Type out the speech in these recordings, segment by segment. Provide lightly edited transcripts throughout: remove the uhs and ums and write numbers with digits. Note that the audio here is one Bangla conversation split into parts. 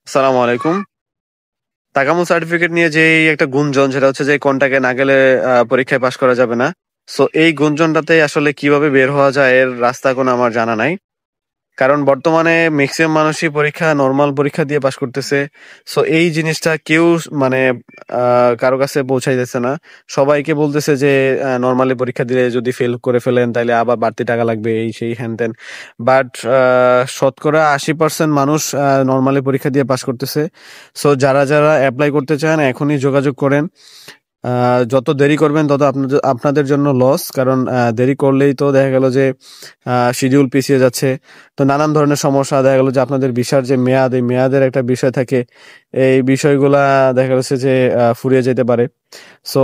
আসসালামু আলাইকুম। তাকামুল সার্টিফিকেট নিয়ে যেই একটা গুঞ্জন সেটা হচ্ছে যে কন্টাকে না গেলে পরীক্ষায় পাশ করা যাবে না। সো এই গুঞ্জনটাতে আসলে কিভাবে বের হওয়া যায় এর রাস্তা কোনো আমার জানা নাই। কারণ বর্তমানে ম্যাক্সিমাম মানুষই নরমাল পরীক্ষা দিয়ে পাশ করতেছে। সো এই জিনিসটা কেউ মানে কারো কাছে পৌঁছাইতেছে না। সবাইকে বলতেছে যে নরমালি পরীক্ষা দিলে যদি ফেল করে ফেলেন তাইলে আবার বাড়তি টাকা লাগবে এই সেই হ্যান ত্যান। বাট শতকরা 80% মানুষ নরমালি পরীক্ষা দিয়ে পাশ করতেছে। সো যারা অ্যাপ্লাই করতে চান এখনই যোগাযোগ করেন। যত দেরি করবেন তত আপনাদের আপনাদের জন্য লস, কারণ দেরি করলেই তো দেখা গেল যে শিডিউল পিছিয়ে যাচ্ছে। তো নানান ধরনের সমস্যা, দেখা গেল যে আপনাদের ভিসার যে মেয়াদ, এই মেয়াদের একটা বিষয় থাকে। এই বিষয়গুলা দেখা যাচ্ছে যে ফুরিয়ে যেতে পারে। সো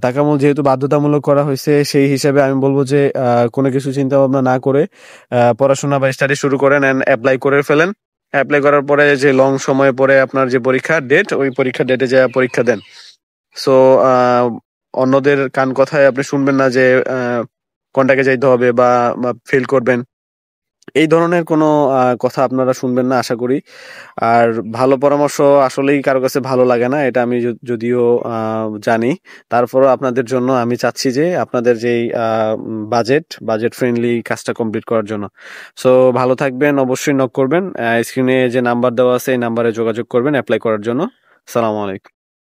তাকামুল যেহেতু বাধ্যতামূলক করা হয়েছে, সেই হিসাবে আমি বলবো যে কোনো কিছু চিন্তা ভাবনা না করে পড়াশোনা বা স্টাডি শুরু করেন এন্ড অ্যাপ্লাই করে ফেলেন। অ্যাপ্লাই করার পরে যে লং সময় পরে আপনার যে পরীক্ষার ডেট, ওই পরীক্ষার ডেটে যা পরীক্ষা দেন। সো অন্যদের কান কথায় আপনি শুনবেন না যে কন্টাকে যাইতে হবে বা ফেল করবেন। এই ধরনের কোনো কথা আপনারা শুনবেন না আশা করি। আর ভালো পরামর্শ আসলেই কারো কাছে ভালো লাগে না, এটা আমি যদিও জানি। তারপরও আপনাদের জন্য আমি চাচ্ছি যে আপনাদের যেই বাজেট ফ্রেন্ডলি কাজটা কমপ্লিট করার জন্য। সো ভালো থাকবেন, অবশ্যই নক করবেন। স্ক্রিনে যে নাম্বার দেওয়া আছে এই নাম্বারে যোগাযোগ করবেন অ্যাপ্লাই করার জন্য। সালামু আলাইকুম।